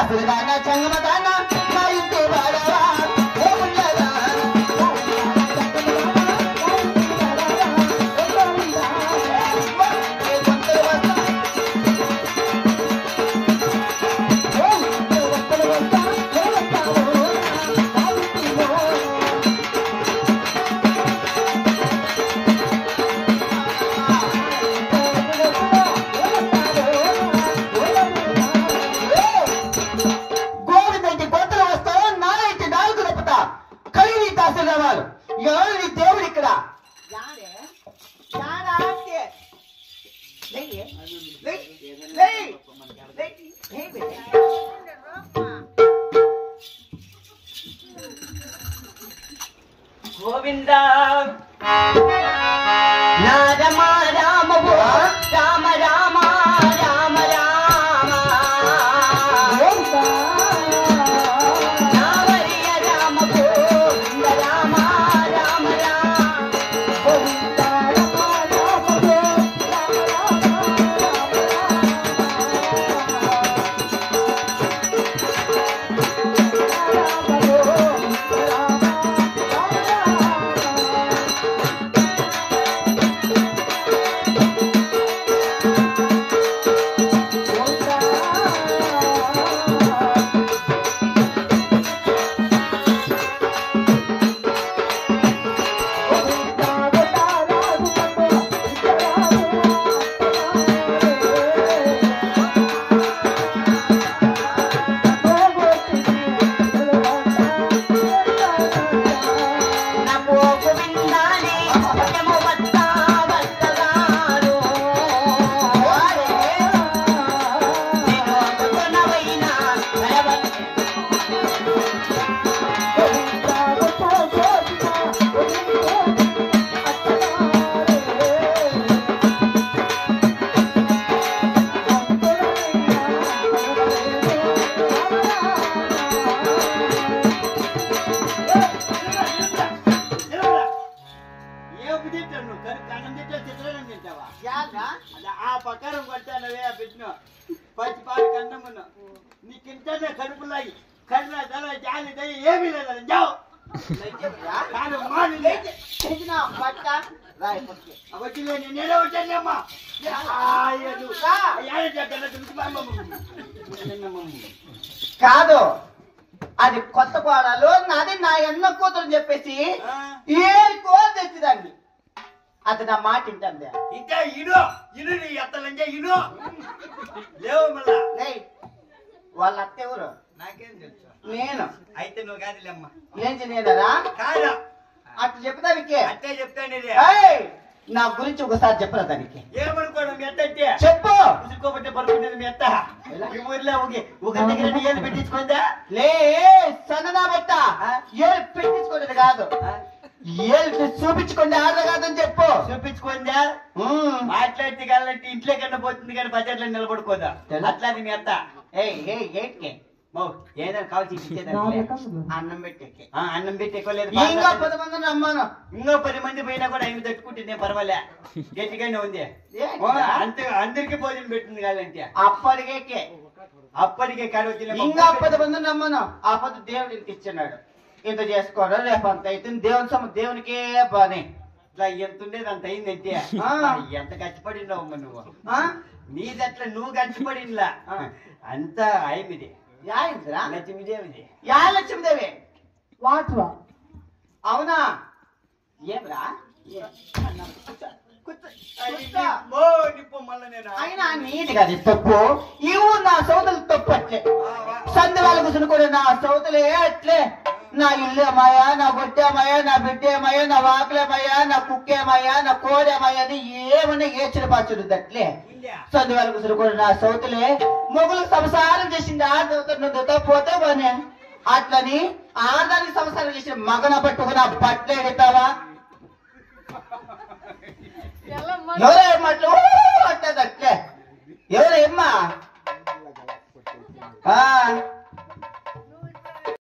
దాసులుగానా చంగమదానా నా ఇంటి వాడవా ఎవరి దేవుడు ఇక్కడ గోవిందా రామ రామ రామ రామ రామ రామ రామయ్య రామ గోవింద రామ రామ రామ గోవింద రామ ఆ పకారం కొట్టానవే పెట్టిన పచ్చి పాలు కన్నమున్నా నీకింటనే కడుపులాగి కన్నా తల జాలి దయ ఏమీ లేదు జావు వచ్చిలే నేనే వచ్చానమ్మా కాదు అది కొత్త కోడలు నాది నా ఎన్న కూతురు చెప్పేసి ఏ కోరు తెచ్చిదండి అది నా మాట వింటుంది ఇంకా ఇను ఇను నీ ఎత్తలంటే ఇను లేవు మళ్ళా వాళ్ళ అత్త ఎవరు నాకేం తెలుసు నేను అయితే నువ్వు కాదులేమ్మా ఏం చేయలేదా కాదా అట్లా చెప్తానికి అట్టే చెప్తాను నా గురించి ఒకసారి చెప్పరా దానికి ఏమనుకోవడం మీ ఎత్తంటే చెప్పు ఉసుకోబట్టే పడుకునేది మీ ఎత్త ఈ ఊర్లో ఒక దగ్గర ఏది పెట్టించుకుందా లే సన్నదా బట్ట ఏళ్ళు పెట్టించుకోలేదు కాదు ఏళ్ళు చూపించుకోండి ఆడ కాదని చెప్పు చూపించుకుందా మాట్లాడితే కావాలంటే ఇంట్లో కన్నా పోతుంది కానీ బజార్లో నిలబడుకోదా అట్లాది మీ అత్త ఏంటి ఏదైనా కావాల్సి అన్నం పెట్టి అన్నం పెట్టి ఎక్కువ లేదు ఇంకా 10 మందిని అమ్మాను ఇంకో 10 మంది పోయినా కూడా ఆయన తట్టుకుంటుంది పర్వాలే గట్టిగానే ఉంది అంతే అందరికి భోజనం పెట్టింది కాదంటే అప్పటికే కరవచ్చి ఇంకా 10 మందిని అమ్మాను ఆ పొద్దు దేవుడు ఇంత ఇచ్చినాడు ఇంత చేసుకోవడం రేపు అంత అయితే దేవునికే పని ఇట్లా ఎంత ఉండేది అంత అయిందంటే ఎంత కష్టపడినావమ్మ నువ్వు నీదట్లా నువ్వు కష్టపడినలా అంతా ఆయమిది లక్ష్మీదేవిది లక్ష్మీదేవి వాట్వా అవునా ఏమ్రా అయినా నీది కదా తప్పు ఇవు నా సౌతులు తప్పు అట్లే సంద వాళ్ళ కూర్చుని కూడా నా సౌతులే అట్లే నా ఇల్లేమయ్యా నా గొట్టేమయ్యా నా బిడ్డేమయ్యా నా వాకులేమయ్యా నా కుక్కేమయ్యా నా కోడేమయ్యా అని ఏమన్నా ఏచిన పాచుడు అట్లే సంద వాళ్ళ కూర్చుని కూడా నా సౌతులే మొగులు సంసారం చేసింది ఆడవుతున్నదో పోతే పోనే అట్లని ఆడదానికి సంసారం చేసిన మగన పట్టుకుని బట్టలు ఎడతావా ఎవరేమట్లు అట్లే ఎవరేమ్మా